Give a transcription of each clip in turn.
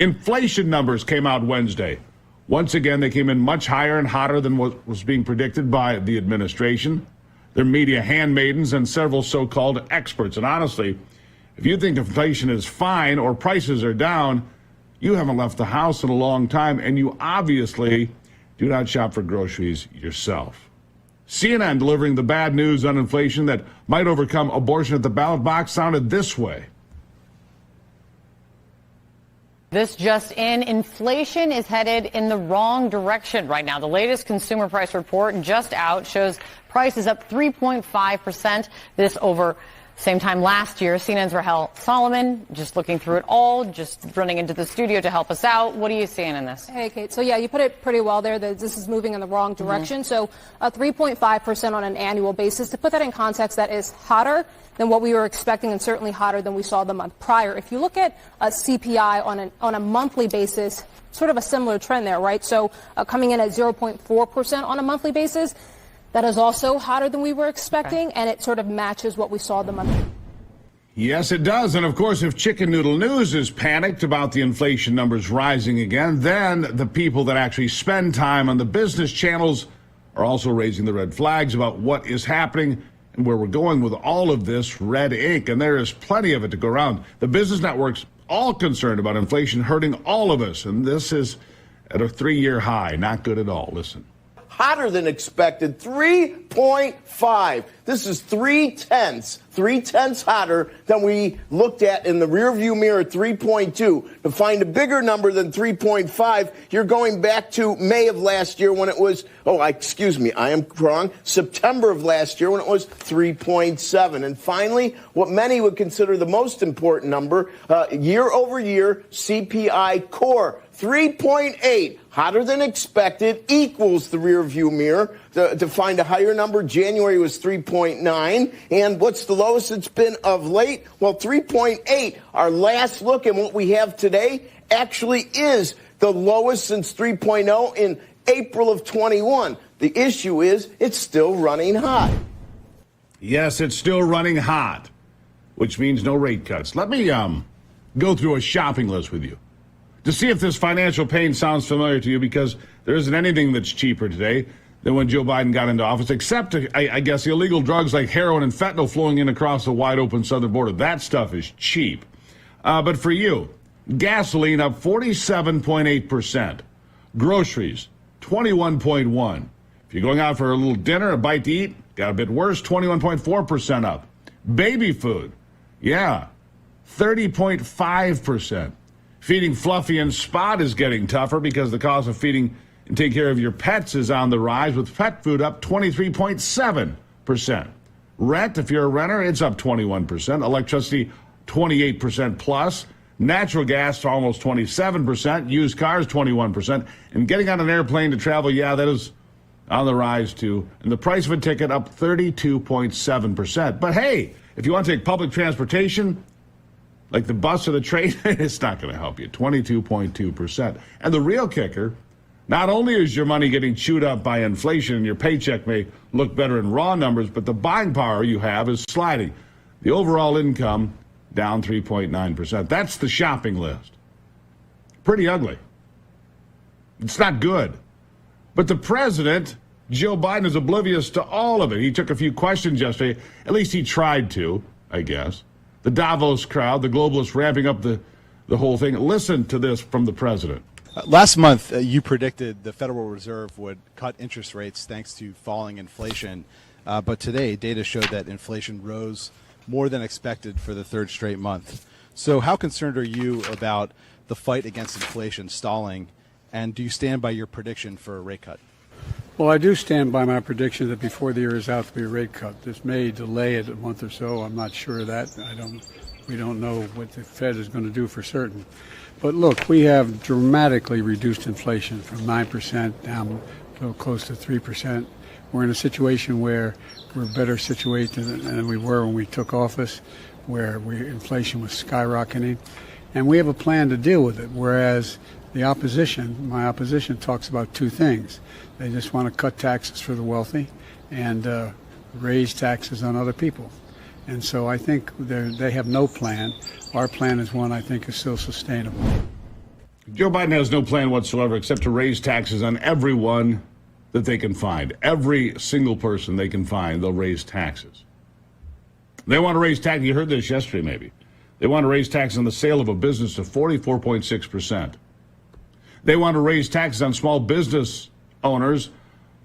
Inflation numbers came out Wednesday. Once again, they came in much higher and hotter than what was being predicted by the administration, their media handmaidens, and several so-called experts. And honestly, if you think inflation is fine or prices are down, you haven't left the house in a long time, and you obviously do not shop for groceries yourself. CNN delivering the bad news on inflation that might overcome abortion at the ballot box sounded this way. This just in, inflation is headed in the wrong direction right now. The latest consumer price report just out shows prices up 3.5%. This over same time last year. CNN's Rahel Solomon just looking through it all, just running into the studio to help us out. What are you seeing in this? Hey, Kate. So, yeah, you put it pretty well there that this is moving in the wrong direction. So 3.5% on an annual basis. To put that in context, that is hotter than what we were expecting and certainly hotter than we saw the month prior. If you look at CPI on a monthly basis, sort of a similar trend there, right? So coming in at 0.4% on a monthly basis. That is also hotter than we were expecting, and it sort of matches what we saw the month. Yes, it does. And of course, if Chicken Noodle News is panicked about the inflation numbers rising again, then the people that actually spend time on the business channels are also raising the red flags about what is happening and where we're going with all of this red ink. And there is plenty of it to go around. The business networks all concerned about inflation hurting all of us. And this is at a 3-year high. Not good at all. Listen. Hotter than expected, 3.5. This is 3/10 hotter than we looked at in the rearview mirror, 3.2. To find a bigger number than 3.5, you're going back to May of last year when it was, I am wrong, September of last year when it was 3.7. And finally, what many would consider the most important number, year over year, CPI core, 3.8. Hotter than expected equals the rear view mirror. To find a higher number, January was 3.9. And what's the lowest it's been of late? Well, 3.8. Our last look and what we have today actually is the lowest since 3.0 in April of 21. The issue is it's still running hot. Yes, it's still running hot, which means no rate cuts. Let me go through a shopping list with you to see if this financial pain sounds familiar to you, because there isn't anything that's cheaper today than when Joe Biden got into office, except, I guess, illegal drugs like heroin and fentanyl flowing in across the wide-open southern border. That stuff is cheap. But for you, gasoline up 47.8%. Groceries, 21.1%. If you're going out for a little dinner, a bite to eat, got a bit worse, 21.4% up. Baby food, 30.5%. Feeding Fluffy and Spot is getting tougher because the cost of feeding and take care of your pets is on the rise, with pet food up 23.7%. Rent, if you're a renter, it's up 21%. Electricity, 28% plus. Natural gas, almost 27%. Used cars, 21%. And getting on an airplane to travel, that is on the rise too. And the price of a ticket up 32.7%. But hey, if you want to take public transportation, like the bus or the train, it's not going to help you. 22.2%. And the real kicker, not only is your money getting chewed up by inflation and your paycheck may look better in raw numbers, but the buying power you have is sliding. The overall income down 3.9%. That's the shopping list. Pretty ugly. It's not good. But the president, Joe Biden, is oblivious to all of it. He took a few questions yesterday. At least he tried to, I guess. The Davos crowd, the globalists ramping up the whole thing. Listen to this from the president. Last month, you predicted the Federal Reserve would cut interest rates thanks to falling inflation. But today, data showed that inflation rose more than expected for the third straight month. So how concerned are you about the fight against inflation stalling? And do you stand by your prediction for a rate cut? Well, I do stand by my prediction that before the year is out, there'll be a rate cut. This may delay it a month or so. I'm not sure of that. We don't know what the Fed is going to do for certain. But look, we have dramatically reduced inflation from 9% down to close to 3%. We're in a situation where we're better situated than we were when we took office, where inflation was skyrocketing. And we have a plan to deal with it, whereas my opposition talks about two things. They just want to cut taxes for the wealthy and raise taxes on other people. And so I think they have no plan. Our plan is one I think is still sustainable. Joe Biden has no plan whatsoever except to raise taxes on everyone that they can find. Every single person they can find, they'll raise taxes. They want to raise taxes. You heard this yesterday, maybe. They want to raise taxes on the sale of a business to 44.6%. They want to raise taxes on small business owners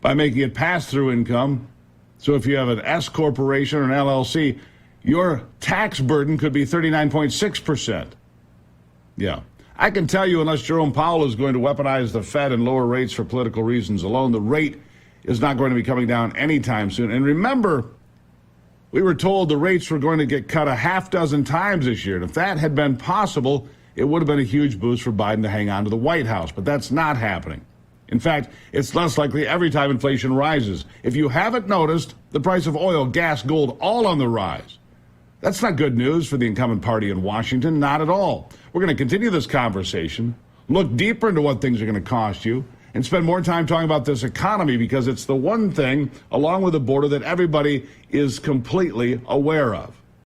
by making it pass-through income. So if you have an S corporation or an LLC, your tax burden could be 39.6%. Yeah. I can tell you, unless Jerome Powell is going to weaponize the Fed and lower rates for political reasons alone, the rate is not going to be coming down anytime soon. And remember, we were told the rates were going to get cut a half dozen times this year. And if that had been possible, it would have been a huge boost for Biden to hang on to the White House. But that's not happening. In fact, it's less likely every time inflation rises. If you haven't noticed, the price of oil, gas, gold, all on the rise. That's not good news for the incumbent party in Washington, not at all. We're going to continue this conversation, look deeper into what things are going to cost you, and spend more time talking about this economy because it's the one thing, along with the border, that everybody is completely aware of.